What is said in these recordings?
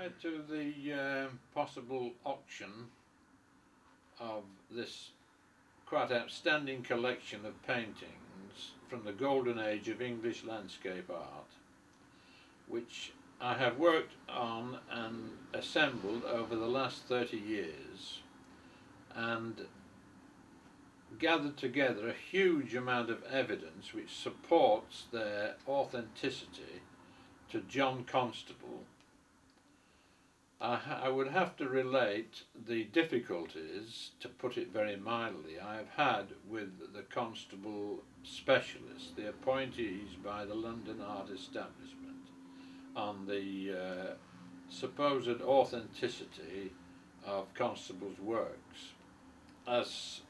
Prior to the possible auction of this quite outstanding collection of paintings from the golden age of English landscape art, which I have worked on and assembled over the last 30 years and gathered together a huge amount of evidence which supports their authenticity to John Constable, I would have to relate the difficulties, to put it very mildly, I have had with the Constable specialists, the appointees by the London art establishment, on the supposed authenticity of Constable's works. As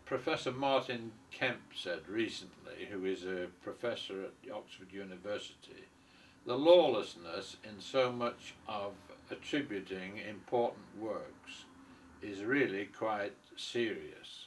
Professor Martin Kemp said recently, who is a professor at Oxford University, the lawlessness in so much of attributing important works is really quite serious.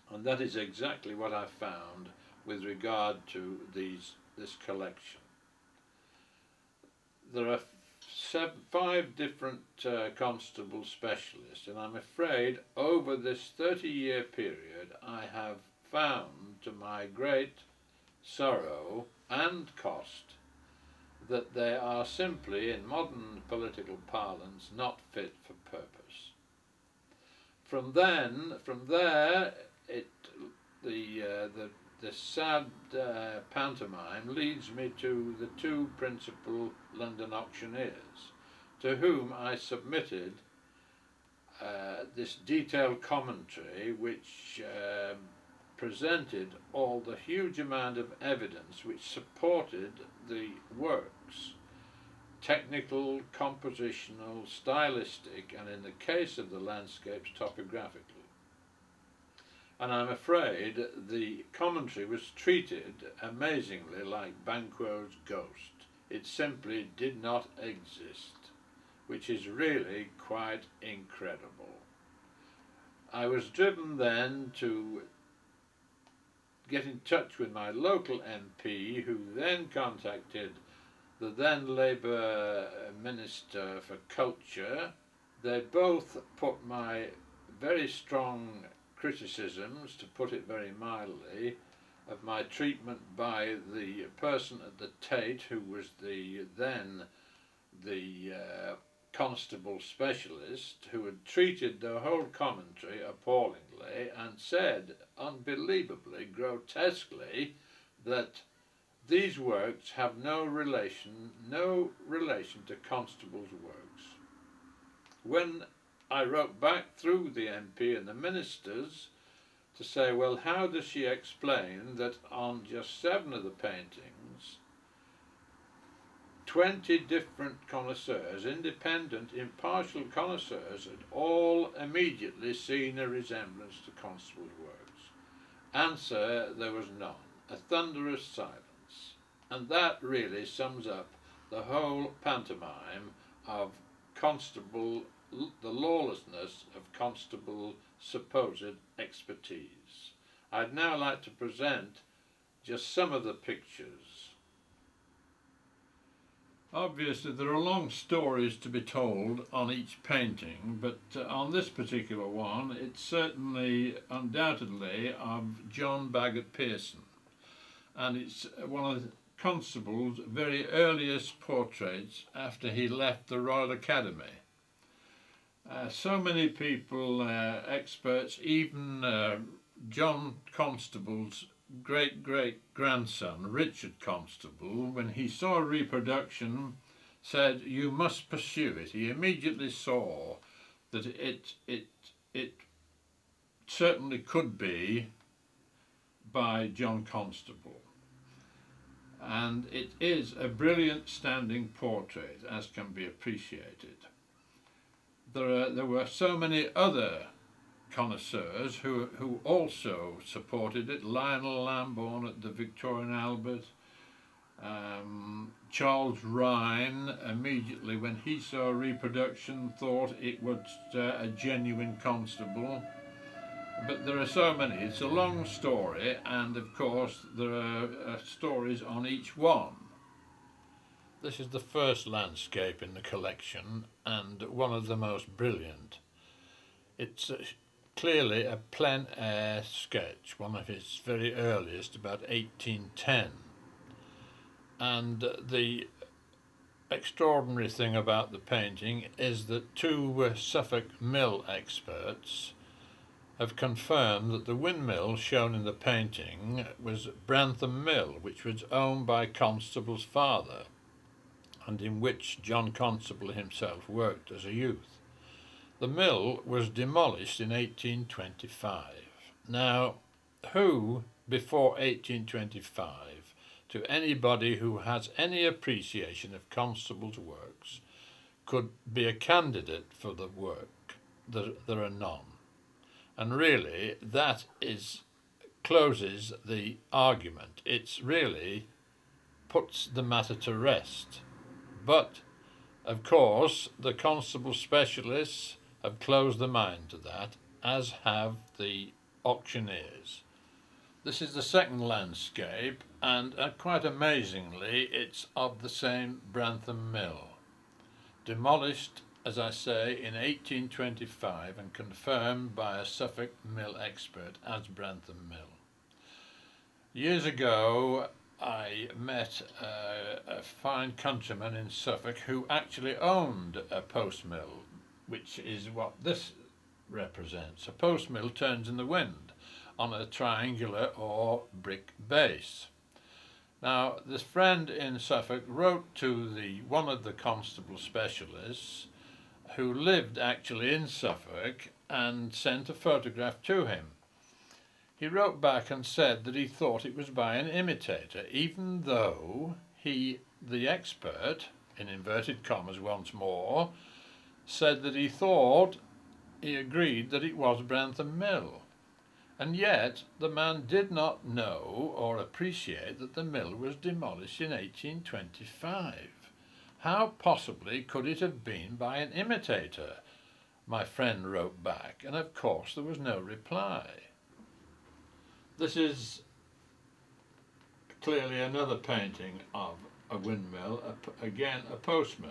And that is exactly what I found with regard to this collection. There are 5 different Constable specialists, and I'm afraid over this 30-year period I have found, to my great sorrow and cost, that they are simply, in modern political parlance, not fit for purpose. From there, the sad pantomime leads me to the 2 principal London auctioneers, to whom I submitted this detailed commentary which presented all the huge amount of evidence which supported the works, technical, compositional, stylistic, and in the case of the landscapes, topographically. And I'm afraid the commentary was treated amazingly like Banquo's ghost. It simply did not exist, which is really quite incredible. I was driven then to get in touch with my local MP, who then contacted the then Labour Minister for Culture. They both put my very strong criticisms, to put it very mildly, of my treatment by the person at the Tate, who was then the Constable specialist, who had treated the whole commentary appallingly and said, unbelievably, grotesquely, that these works have no relation to Constable's works. When I wrote back through the MP and the ministers to say, well, how does she explain that on just 7 of the paintings, 20 different connoisseurs, independent, impartial connoisseurs, had all immediately seen a resemblance to Constable's works? Answer, there was none. A thunderous silence. And that really sums up the whole pantomime of Constable, the lawlessness of Constable's supposed expertise. I'd now like to present just some of the pictures. Obviously there are long stories to be told on each painting, but on this particular one it's certainly undoubtedly of John Bagot Pearson, and it's one of Constable's very earliest portraits after he left the Royal Academy. So many people, experts, even John Constable's great-great-grandson, Richard Constable, when he saw a reproduction, said, you must pursue it. He immediately saw that it certainly could be by John Constable. And it is a brilliant standing portrait, as can be appreciated. There were so many other connoisseurs who also supported it. Lionel Lambourne at the Victorian Albert, Charles Rhine, immediately when he saw a reproduction, thought it was a genuine Constable. But there are so many. It's a long story, and of course there are stories on each one. This is the first landscape in the collection and one of the most brilliant. It's clearly a plein air sketch, one of his very earliest, about 1810. And the extraordinary thing about the painting is that two Suffolk mill experts have confirmed that the windmill shown in the painting was Brantham Mill, which was owned by Constable's father, and in which John Constable himself worked as a youth. The mill was demolished in 1825. Now, who, before 1825, to anybody who has any appreciation of Constable's works, could be a candidate for the work? There are none. And really, that closes the argument. It's really puts the matter to rest. But, of course, the Constable specialists have closed their mind to that, as have the auctioneers. This is the second landscape, and quite amazingly, it's of the same Brantham Mill. Demolished, as I say, in 1825 and confirmed by a Suffolk mill expert as Brantham Mill. Years ago, I met a fine countryman in Suffolk who actually owned a post mill, which is what this represents. A post mill turns in the wind on a triangular or brick base. Now, this friend in Suffolk wrote to one of the Constable specialists who lived actually in Suffolk and sent a photograph to him. He wrote back and said that he thought it was by an imitator, even though the expert, in inverted commas once more, said that he agreed that it was Brantham Mill. And yet the man did not know or appreciate that the mill was demolished in 1825. How possibly could it have been by an imitator? My friend wrote back, and of course there was no reply. This is clearly another painting of a windmill, again a post mill.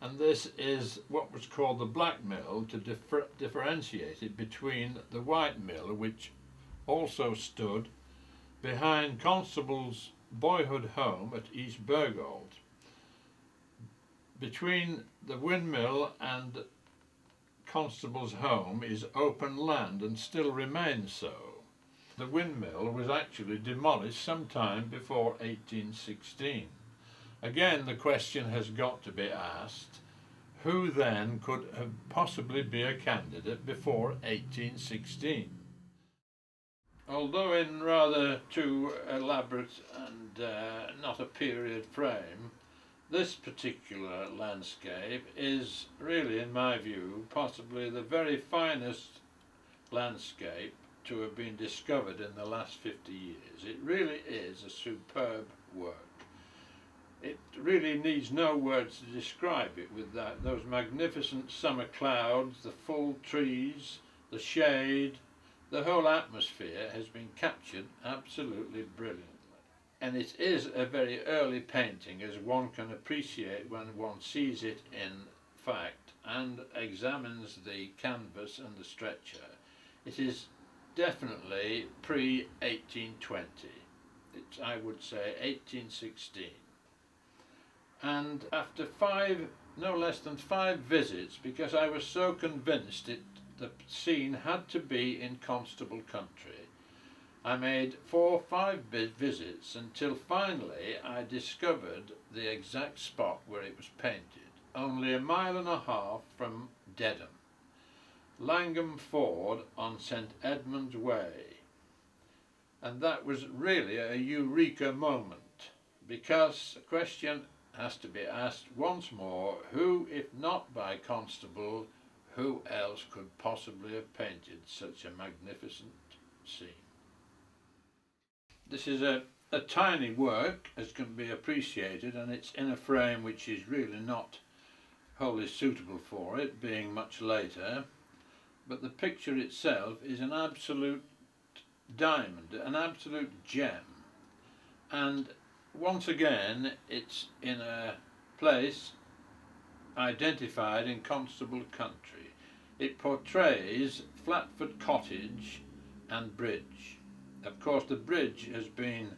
And this is what was called the black mill, to differentiate it between the white mill, which also stood behind Constable's boyhood home at East Bergholt. Between the windmill and Constable's home is open land and still remains so. The windmill was actually demolished sometime before 1816. Again, the question has got to be asked, who then could have possibly be a candidate before 1816? Although in rather too elaborate and not a period frame, this particular landscape is really, in my view, possibly the very finest landscape to have been discovered in the last 50 years. It really is a superb work. It really needs no words to describe it, with those magnificent summer clouds, the full trees, the shade, the whole atmosphere has been captured absolutely brilliantly. And it is a very early painting, as one can appreciate when one sees it in fact and examines the canvas and the stretcher. It is definitely pre-1820. It's, I would say, 1816. And after no less than 5 visits, because I was so convinced the scene had to be in Constable country, I made 4 or 5 visits until finally I discovered the exact spot where it was painted, only 1.5 miles from Dedham, Langham Ford on St Edmund's Way. And that was really a eureka moment, because the question has to be asked once more, who, if not by Constable, who else could possibly have painted such a magnificent scene? This is a tiny work, as can be appreciated, and it's in a frame which is really not wholly suitable for it, being much later, but the picture itself is an absolute diamond, an absolute gem. And once again it's in a place identified in Constable country. It portrays Flatford Cottage and bridge. Of course the bridge has been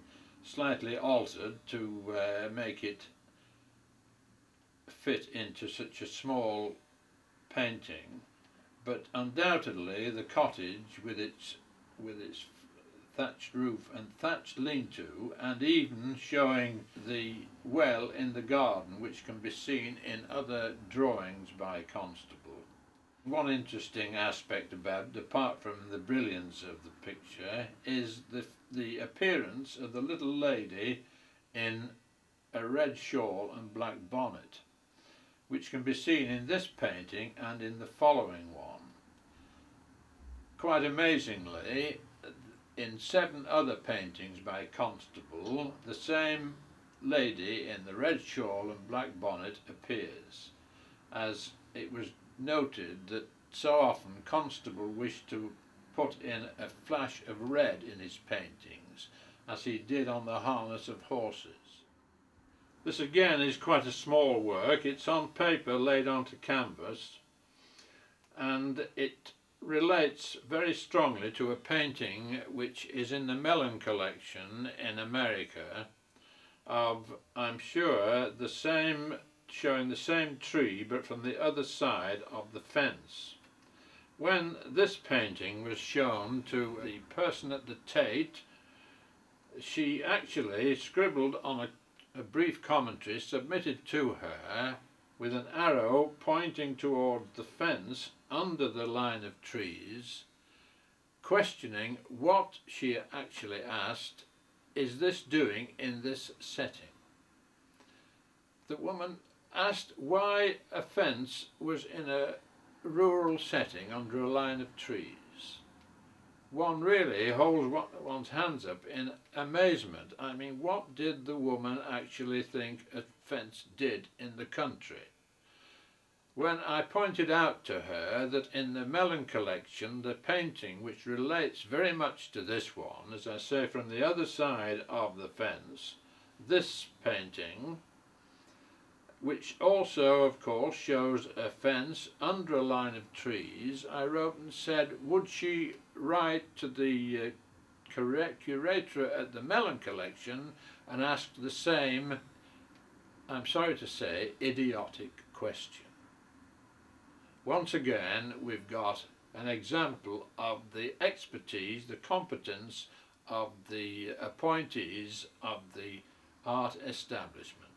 slightly altered to make it fit into such a small painting, but undoubtedly the cottage with its thatched roof and thatched lean-to, and even showing the well in the garden, which can be seen in other drawings by Constable. One interesting aspect about it, apart from the brilliance of the picture, is the appearance of the little lady in a red shawl and black bonnet, which can be seen in this painting and in the following one. Quite amazingly, in 7 other paintings by Constable, the same lady in the red shawl and black bonnet appears, as it was noted that so often Constable wished to put in a flash of red in his paintings, as he did on the harness of horses. This again is quite a small work. It's on paper laid onto canvas, and it relates very strongly to a painting which is in the Mellon collection in America of, I'm sure, the same, showing the same tree but from the other side of the fence. When this painting was shown to the person at the Tate, she actually scribbled on a brief commentary submitted to her with an arrow pointing towards the fence under the line of trees, questioning what she actually asked, is this doing in this setting? The woman asked why a fence was in a rural setting under a line of trees. One really holds one's hands up in amazement. I mean, what did the woman actually think a fence did in the country? When I pointed out to her that in the Mellon collection, the painting which relates very much to this one, as I say, from the other side of the fence, this painting, which also of course shows a fence under a line of trees, I wrote and said, would she write to the curator at the Mellon collection and ask the same, I'm sorry to say, idiotic question. Once again, we've got an example of the expertise, the competence of the appointees of the art establishment.